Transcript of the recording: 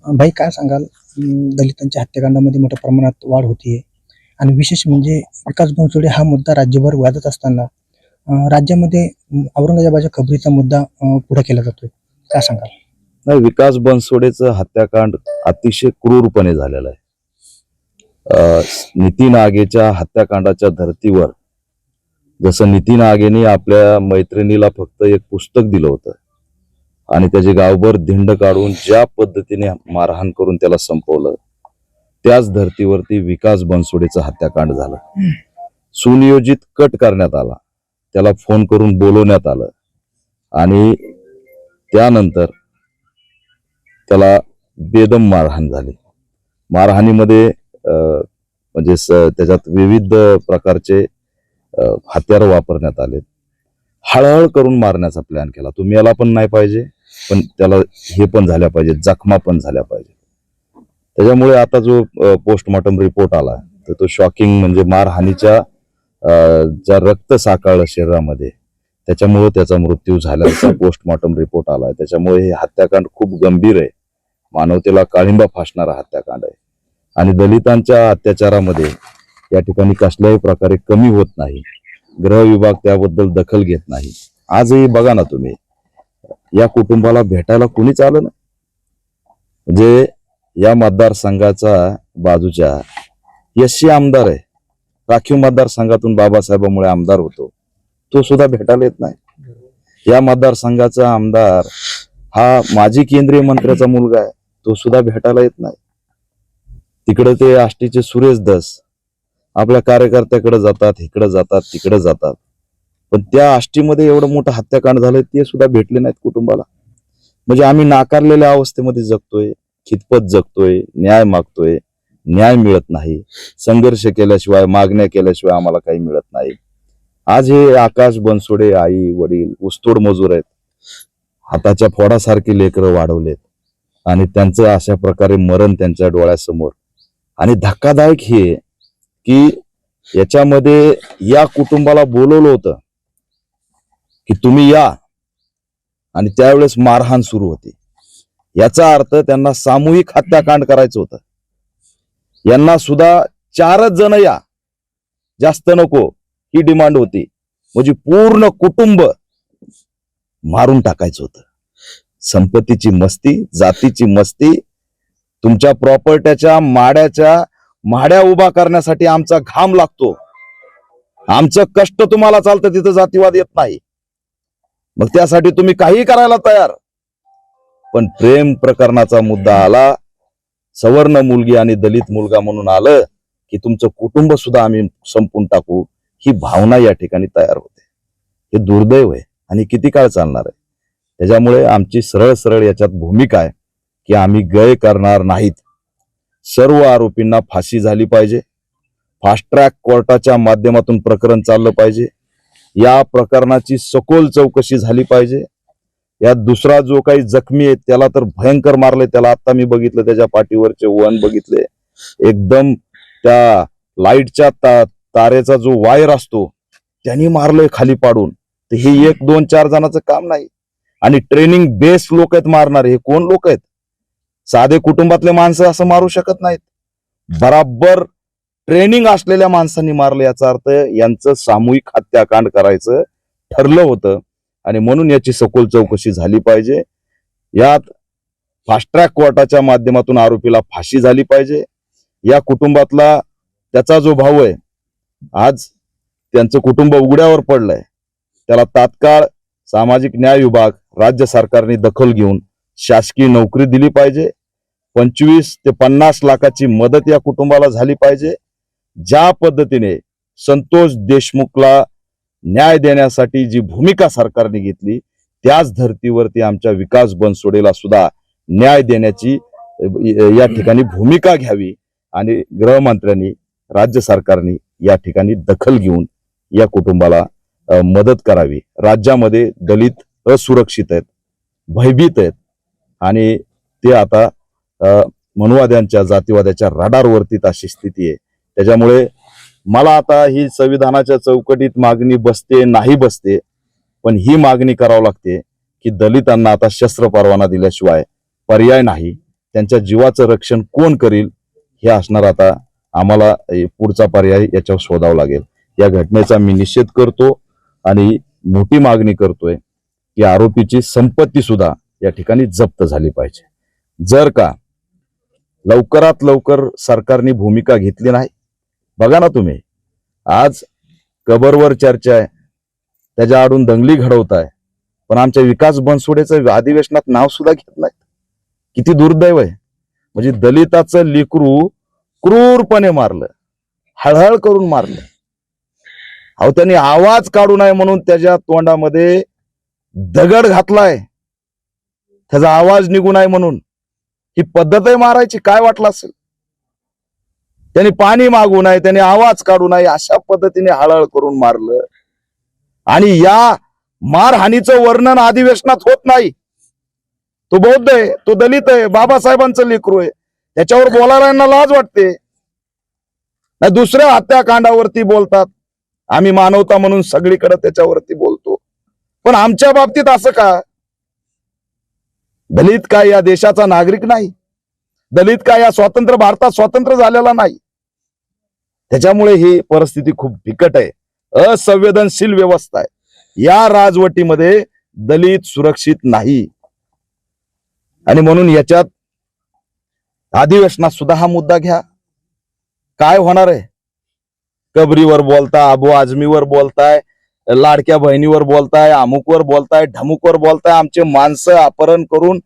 भाई काय सांगाल? दलितांच्या हत्याकांडामध्ये मोठ्या प्रमाणात वाढ होतीये आणि विशेष म्हणजे विकास बनसोडे हा मुद्दा राज्यभर वाजत असताना राज्यामध्ये औरंगजेबाच्या खबरीचा मुद्दा पुढे केला जातोय. काय सांगाल? नाही, विकास बनसोडेचं हत्याकांड अतिशय क्रूरपणे झालेलं आहे. नितीन आगेच्या हत्याकांडाच्या धर्तीवर जसं नितीन आगेने आपल्या मैत्रिणीला फक्त एक पुस्तक दिलं होतं आणि त्याचे गावभर धिंड काढून ज्या पद्धतीने मारहाण करून त्याला संपवलं, त्याच धर्तीवरती विकास बनसोडेचं हत्याकांड झालं. सुनियोजित कट करण्यात आला, त्याला फोन करून बोलवण्यात आलं आणि त्यानंतर त्याला बेदम मारहाण झाली. मारहाणीमध्ये म्हणजे त्याच्यात विविध प्रकारचे हत्यार वापरण्यात आले. हळहळ करून मारण्याचा प्लॅन केला. तो मेला पण नाही पाहिजे, पण त्याला हे पण झाल्या पाहिजे, जखमा पण झाल्या पाहिजे. त्याच्यामुळे आता जो पोस्टमॉर्टम रिपोर्ट आला तर तो शॉकिंग, म्हणजे मारहाणीच्या ज्या रक्त साकाळलं शरीरामध्ये त्याच्यामुळे त्याचा मृत्यू झाल्याचा पोस्टमॉर्टम रिपोर्ट आलाय. त्याच्यामुळे हे हत्याकांड खूप गंभीर आहे, मानवतेला काळिंबा फासणारा हत्याकांड आहे आणि दलितांच्या अत्याचारामध्ये या ठिकाणी कसल्याही प्रकारे कमी होत नाही. गृह विभाग त्याबद्दल दखल घेत नाही. आजही बघा ना तुम्ही, या कुटुंबाला भेटायला कुणीच आलं नाही. म्हणजे या मतदारसंघाचा बाजूच्या यशी आमदार आहे, राखीव मतदारसंघातून बाबासाहेबांमुळे आमदार होतो, तो सुद्धा भेटायला येत नाही. या मतदारसंघाचा आमदार हा माजी केंद्रीय मंत्र्याचा मुलगा आहे, तो सुद्धा भेटायला येत नाही. तिकडे ते आष्टीचे सुरेश धस आपल्या कार्यकर्त्याकडे जातात, इकडे जातात, तिकडे जातात, पण त्या आष्टीमध्ये एवढं मोठं हत्याकांड झालंय ते सुद्धा भेटले नाहीत कुटुंबाला. म्हणजे आम्ही नाकारलेल्या अवस्थेमध्ये जगतोय, खितपत जगतोय, न्याय मागतोय, न्याय मिळत नाही. संघर्ष केल्याशिवाय, मागण्या केल्याशिवाय आम्हाला काही मिळत नाही. आज हे आकाश बनसोडे आई वडील ऊसतोड मजूर आहेत, हाताच्या फोडासारखी लेकरं वाढवलेत आणि त्यांचं अशा प्रकारे मरण त्यांच्या डोळ्यासमोर. आणि धक्कादायक हे की याच्यामध्ये या कुटुंबाला बोलवलं होतं की तुम्ही या, आणि त्यावेळेस मारहाण सुरू होती. याचा अर्थ त्यांना सामूहिक हत्याकांड करायचं होतं. यांना सुद्धा 4च जण या, जास्त नको, ही डिमांड होती. म्हणजे पूर्ण कुटुंब मारून टाकायचं होतं. संपत्तीची मस्ती, जातीची मस्ती, तुमच्या प्रॉपर्ट्याच्या माड्या उभा करण्यासाठी आमचा घाम लागतो, आमचं कष्ट तुम्हाला चालतं, तिथं जातीवाद येत नाही. मग त्यासाठी तुम्ही काही करायला तयार. पण प्रेम प्रकरणाचा मुद्दा आला, सवर्ण मुलगी आणि दलित मुलगा म्हणून आलं की तुमचं कुटुंब सुद्धा आम्ही संपून टाकू, ही भावना या ठिकाणी तयार होते. हे दुर्दैव आहे आणि किती काळ चालणार आहे. त्याच्यामुळे आमची सरळ सरळ याच्यात भूमिका आहे की आम्ही गय करणार नाहीत. सर्व आरोपींना फाशी झाली पाहिजे. फास्ट ट्रॅक कोर्टाच्या माध्यमातून प्रकरण चाललं पाहिजे. या प्रकरणाची सखोल चौकशी झाली पाहिजे. यात दुसरा जो काही जखमी आहे त्याला तर भयंकर मारले. त्याला आता मी बघितलं, त्याच्या पाठीवरचे वन बघितले, एकदम त्या लाईटच्या तारेचा जो वायर असतो त्यांनी मारलंय खाली पाडून. तर हे 1, 2, 4 जणांचं काम नाही. आणि ट्रेनिंग बेस्ड लोक आहेत मारणारे. हे कोण लोक आहेत? साधे कुटुंबातले माणसं असं मारू शकत नाहीत. बराबर ट्रेनिंग असलेल्या माणसांनी मारलं. याचा अर्थ यांचं सामूहिक हत्याकांड करायचं ठरलं होतं आणि म्हणून याची सखोल चौकशी झाली पाहिजे. यात फास्ट ट्रॅक कोर्टाच्या माध्यमातून आरोपीला फाशी झाली पाहिजे. या कुटुंबातला त्याचा जो भाऊ आहे, आज त्यांचं कुटुंब उघड्यावर पडलंय, त्याला तात्काळ सामाजिक न्याय विभाग, राज्य सरकारने दखल घेऊन शासकीय नोकरी दिली पाहिजे. 25 ते 50 लाखाची मदत या कुटुंबाला झाली पाहिजे. ज्या पद्धतीने संतोष देशमुखला न्याय देण्यासाठी जी भूमिका सरकारने घेतली, त्याच धर्तीवरती आमच्या विकास बनसोडेला सुद्धा न्याय देण्याची या ठिकाणी भूमिका घ्यावी आणि गृहमंत्र्यांनी, राज्य सरकारने या ठिकाणी दखल घेऊन या कुटुंबाला मदत करावी. राज्यामध्ये दलित असुरक्षित आहेत, भयभीत आहेत आणि ते आता मनुवाद्यांच्या, जातीवाद्याच्या रडारवरती अशी स्थिती आहे. त्याच्यामुळे मला आता ही संविधानाच्या चौकटीत मागणी बसते नाही बसते, पण ही मागणी करावी लागते की दलितांना आता शस्त्र परवाना दिल्याशिवाय पर्याय नाही. त्यांच्या जीवाचं रक्षण कोण करील हे असणार आता आम्हाला पुढचा पर्याय याच्यावर शोधावा लागेल. या घटनेचा मी निषेध करतो आणि मोठी मागणी करतोय की आरोपीची संपत्ती सुद्धा या ठिकाणी जप्त झाली पाहिजे. जर का लवकरात लवकर सरकारने भूमिका घेतली नाही, बघा ना तुम्ही आज कबरवर चर्चा आहे, त्याच्या आडून दंगली घडवताय, पण आमच्या विकास बनसोडेचं अधिवेशनात नाव सुद्धा घेत नाहीत. किती दुर्दैव आहे. म्हणजे दलिताचं लेकरू क्रूरपणे मारलं, हळहळ करून मारलं. अहो त्यांनी आवाज काढू नये म्हणून त्याच्या तोंडामध्ये दगड घातलाय, त्याचा आवाज निघू नये म्हणून. ही पद्धत आहे मारायची, काय वाटलं असेल. त्यांनी पाणी मागू नये, त्यांनी आवाज काढू नये, अशा पद्धतीने हळहळ करून मारलं. आणि या मारहाणीचं वर्णन अधिवेशनात होत नाही. तो बौद्ध आहे, तो दलित आहे, बाबासाहेबांचं लेकरू आहे, त्याच्यावर बोलायला यांना लाज वाटते. नाही दुसऱ्या हत्याकांडावरती बोलतात, आम्ही मानवता म्हणून सगळीकडे त्याच्यावरती बोलतो, पण आमच्या बाबतीत असं का? दलित काय या देशाचा नागरिक नाही? दलित काय या स्वतंत्र भारतात स्वतंत्र झालेला नाही? त्याच्यामुळे ही परिस्थिती खूप बिकट आहे. असंवेदनशील व्यवस्था आहे. या राजवटीमध्ये दलित सुरक्षित नाही. आणि म्हणून याच्यात अधिवेशनात सुद्धा हा मुद्दा घ्या. काय होणार आहे? कबरीवर बोलता, अबू आझमीवर बोलताय, लाडक्या बहिणीवर बोलताय, अमुकवर बोलताय, ढमुकवर बोलताय, आमचे माणसं अपहरण करून